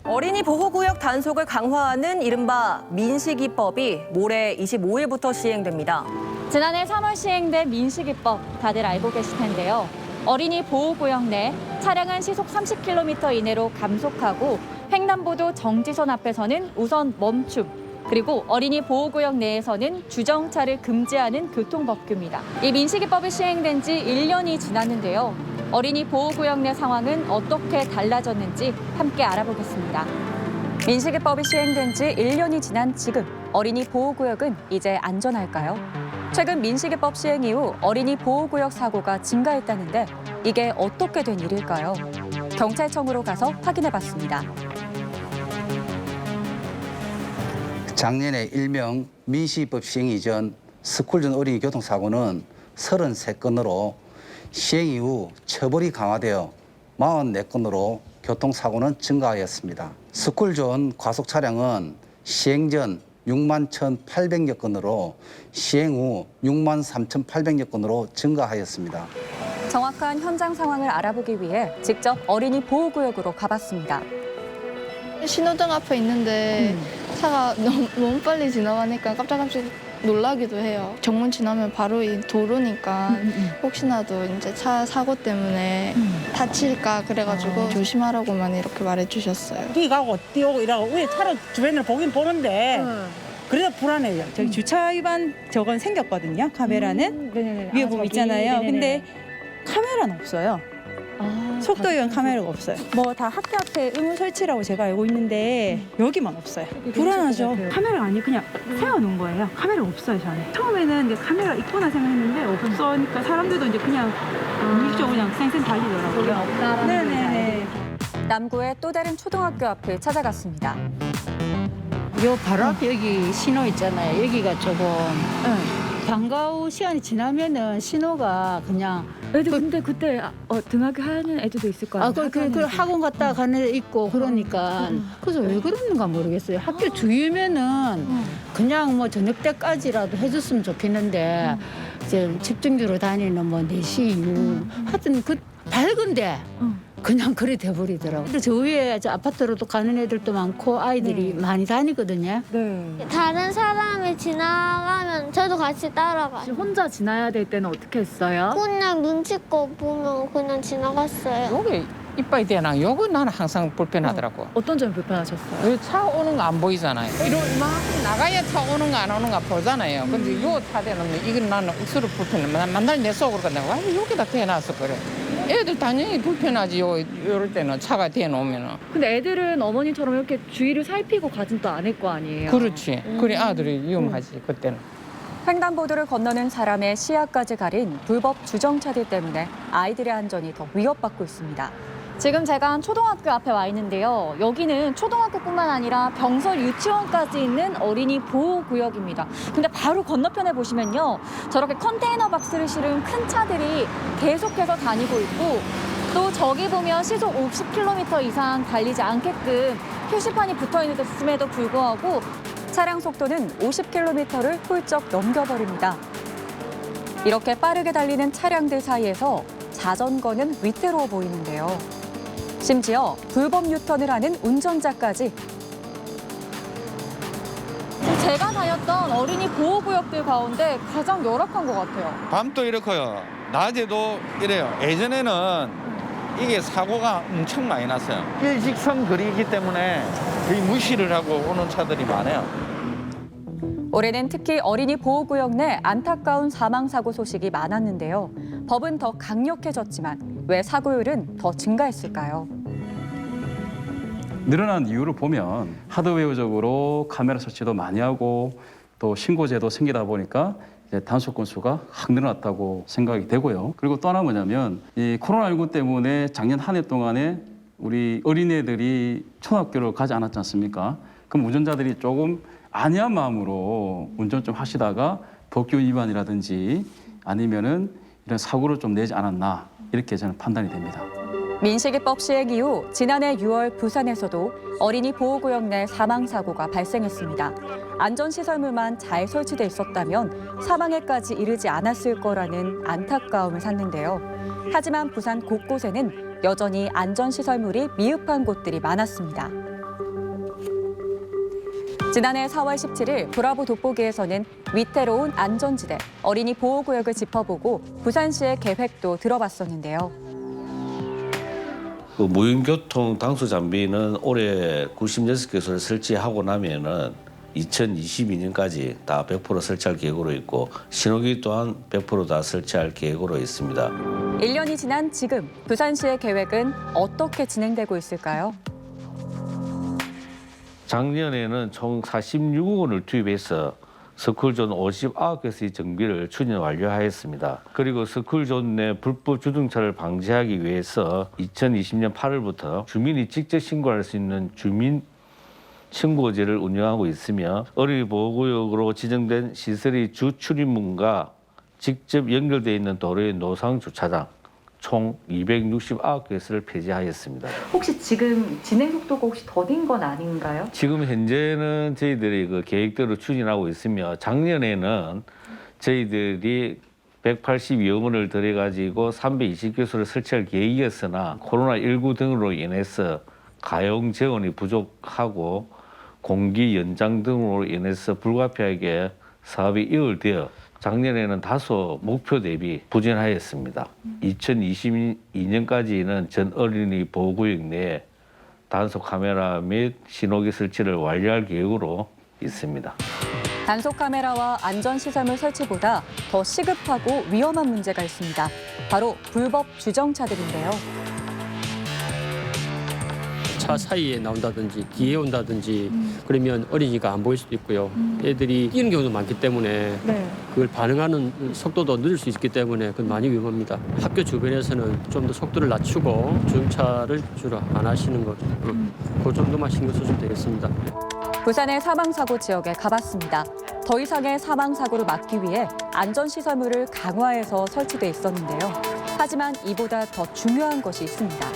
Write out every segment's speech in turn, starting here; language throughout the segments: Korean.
어린이 보호구역 단속을 강화하는 이른바 민식이법이 모레 25일부터 시행됩니다. 지난해 3월 시행된 민식이법 다들 알고 계실 텐데요. 어린이 보호구역 내 차량은 시속 30km 이내로 감속하고 횡단보도 정지선 앞에서는 우선 멈춤, 그리고 어린이 보호구역 내에서는 주정차를 금지하는 교통법규입니다. 이 민식이법이 시행된 지 1년이 지났는데요. 어린이 보호구역 내 상황은 어떻게 달라졌는지 함께 알아보겠습니다. 민식이법이 시행된 지 1년이 지난 지금 어린이 보호구역은 이제 안전할까요? 최근 민식이법 시행 이후 어린이 보호구역 사고가 증가했다는데 이게 어떻게 된 일일까요? 경찰청으로 가서 확인해봤습니다. 작년에 일명 민식이법 시행 이전 스쿨존 어린이 교통사고는 33건으로 시행 이후 처벌이 강화되어 44건으로 교통사고는 증가하였습니다. 스쿨존 과속 차량은 시행 전 6만 1,800여 건으로 시행 후 6만 3,800여 건으로 증가하였습니다. 정확한 현장 상황을 알아보기 위해 직접 어린이 보호구역으로 가봤습니다. 신호등 앞에 있는데 차가 너무 빨리 지나가니까 깜짝깜짝 놀라기도 해요. 정문 지나면 바로 이 도로니까 혹시나도 이제 차 사고 때문에 다칠까 그래가지고 조심하라고만 이렇게 말해주셨어요. 뛰가고 뛰고 이러고 위에 차를 주변을 보긴 보는데 그래도 불안해요. 저기 주차 위반 저건 생겼거든요. 카메라는 위에 보면 있잖아요. 근데 카메라는 없어요. 속도 위반 카메라가 없어요. 뭐 다 학교 앞에 의무 설치라고 제가 알고 있는데 여기만 없어요. 불안하죠. 카메라 아니 그냥 세워놓은 거예요. 카메라 없어요 저는. 처음에는 이제 카메라 있구나 생각했는데 없으니까 사람들도 이제 그냥 무의식적으로 그냥 쌩쌩 달리더라고요. 네네네. 남구의 또 다른 초등학교 앞을 찾아갔습니다. 요 바로 앞에 여기 신호 있잖아요. 여기가 조금 방과 후 시간이 지나면은 신호가 그냥 애들 근데 그때 등하교 하는 애들도 있을 거예요. 그 학원 갔다 가는 애 있고 그러니까 그래서 왜 그러는가 모르겠어요. 학교 주위면은 그냥 뭐 저녁 때까지라도 해줬으면 좋겠는데 이제 집중적으로 다니는 뭐 4시 이후 하여튼 그 밝은데 그냥 그래 돼버리더라고요. 근데 저 위에 저 아파트로도 가는 애들도 많고 아이들이 많이 다니거든요. 네. 다른 사람이 지나가면 저도 같이 따라가요. 혼자 지나야 될 때는 어떻게 했어요? 그냥 눈치껏 보면 그냥 지나갔어요. 여기 이빨이 되나? 요거 나는 항상 불편하더라고. 어떤 점이 불편하셨어요? 여기 차 오는 거 안 보이잖아요. 이만큼 나가야 차 오는 거 안 오는 거 보잖아요. 근데 요 타대는 이건 나는 억수로 불편해. 만날 내 속으로 간다고. 왜 여기다 대놨어 그래. 애들 당연히 불편하지. 요럴 때는 차가 대놓으면은. 근데 애들은 어머니처럼 이렇게 주위를 살피고 가진 또 않을 거 아니에요? 그렇지. 그래 아들이 위험하지 그때는. 횡단보도를 건너는 사람의 시야까지 가린 불법 주정차들 때문에 아이들의 안전이 더 위협받고 있습니다. 지금 제가 초등학교 앞에 와 있는데요. 여기는 초등학교뿐만 아니라 병설 유치원까지 있는 어린이 보호구역입니다. 근데 바로 건너편에 보시면요. 저렇게 컨테이너 박스를 실은 큰 차들이 계속해서 다니고 있고 또 저기 보면 시속 50km 이상 달리지 않게끔 표시판이 붙어 있음에도 불구하고 차량 속도는 50km를 훌쩍 넘겨버립니다. 이렇게 빠르게 달리는 차량들 사이에서 자전거는 위태로워 보이는데요. 심지어 불법 유턴을 하는 운전자까지. 제가 다녔던 어린이 보호구역들 가운데 가장 열악한 것 같아요. 밤도 이렇고요. 낮에도 이래요. 예전에는 이게 사고가 엄청 많이 났어요. 일직선 거리이기 때문에 거의 무시를 하고 오는 차들이 많아요. 올해는 특히 어린이 보호구역 내 안타까운 사망사고 소식이 많았는데요. 법은 더 강력해졌지만 왜 사고율은 더 증가했을까요? 늘어난 이유를 보면 하드웨어적으로 카메라 설치도 많이 하고 또 신고제도 생기다 보니까 이제 단속 건수가 확 늘어났다고 생각이 되고요. 그리고 또 하나 뭐냐면 이 코로나19 때문에 작년 한 해 동안에 우리 어린애들이 초등학교를 가지 않았지 않습니까? 그럼 운전자들이 조금 안이한 마음으로 운전 좀 하시다가 법규 위반이라든지 아니면은 이런 사고를 좀 내지 않았나 이렇게 저는 판단이 됩니다. 민식이법 시행 이후 지난해 6월 부산에서도 어린이 보호구역 내 사망사고가 발생했습니다. 안전시설물만 잘 설치돼 있었다면 사망에까지 이르지 않았을 거라는 안타까움을 샀는데요. 하지만 부산 곳곳에는 여전히 안전시설물이 미흡한 곳들이 많았습니다. 지난해 4월 17일 브라보 돋보기에서는 위태로운 안전지대, 어린이 보호구역을 짚어보고 부산시의 계획도 들어봤었는데요. 그 무인교통 당수 장비는 올해 96개소를 설치하고 나면은 2022년까지 다 100% 설치할 계획으로 있고 신호기 또한 100% 다 설치할 계획으로 있습니다. 1년이 지난 지금 부산시의 계획은 어떻게 진행되고 있을까요? 작년에는 총 46억 원을 투입해서 스쿨존 59개소의 정비를 추진 완료하였습니다. 그리고 스쿨존 내 불법 주정차를 방지하기 위해서 2020년 8월부터 주민이 직접 신고할 수 있는 주민 신고제를 운영하고 있으며 어린이 보호구역으로 지정된 시설의 주 출입문과 직접 연결되어 있는 도로의 노상 주차장 총 269개소를 폐지하였습니다. 혹시 지금 진행 속도가 혹시 더딘 건 아닌가요? 지금 현재는 저희들이 그 계획대로 추진하고 있으며 작년에는 저희들이 182억 원을 들여가지고 320개소를 설치할 계획이었으나 코로나19 등으로 인해서 가용 재원이 부족하고 공기 연장 등으로 인해서 불가피하게 사업이 이월되어 작년에는 다소 목표 대비 부진하였습니다. 2022년까지는 전 어린이 보호구역 내에 단속 카메라 및 신호기 설치를 완료할 계획으로 있습니다. 단속 카메라와 안전시설물 설치보다 더 시급하고 위험한 문제가 있습니다. 바로 불법 주정차들인데요. 차 사이에 나온다든지 뒤에 온다든지 그러면 어린이가 안 보일 수도 있고요. 애들이 뛰는 경우도 많기 때문에 그걸 반응하는 속도도 늦을 수 있기 때문에 그건 많이 위험합니다. 학교 주변에서는 좀 더 속도를 낮추고 주정차를 주로 안 하시는 것, 그 정도만 신경 써주면 되겠습니다. 부산의 사망사고 지역에 가봤습니다. 더 이상의 사망사고를 막기 위해 안전시설물을 강화해서 설치돼 있었는데요. 하지만 이보다 더 중요한 것이 있습니다.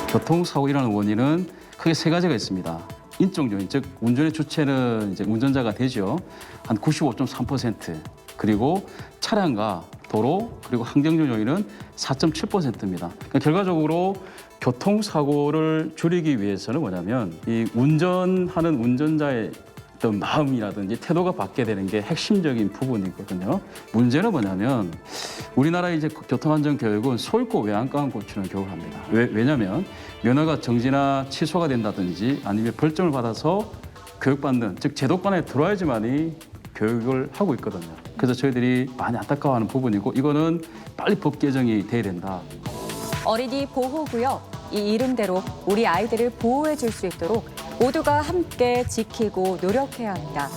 교통사고 일어나는 원인은 크게 세 가지가 있습니다. 인적 요인, 즉 운전의 주체는 이제 운전자가 되죠. 한 95.3%. 그리고 차량과 도로 그리고 환경적 요인은 4.7%입니다. 그러니까 결과적으로 교통사고를 줄이기 위해서는 뭐냐면 이 운전하는 운전자의 어떤 마음이라든지 태도가 바뀌게 되는 게 핵심적인 부분이거든요. 문제는 뭐냐면 우리나라 이제 교통안전교육은 소잃고 외양간 고치는 교육을 합니다. 왜냐하면 면허가 정지나 취소가 된다든지 아니면 벌점을 받아서 교육받는, 즉 제도권에 들어와야지만이 교육을 하고 있거든요. 그래서 저희들이 많이 안타까워하는 부분이고 이거는 빨리 법 개정이 돼야 된다. 어린이 보호구역, 이 이름대로 우리 아이들을 보호해 줄 수 있도록 모두가 함께 지키고 노력해야 합니다.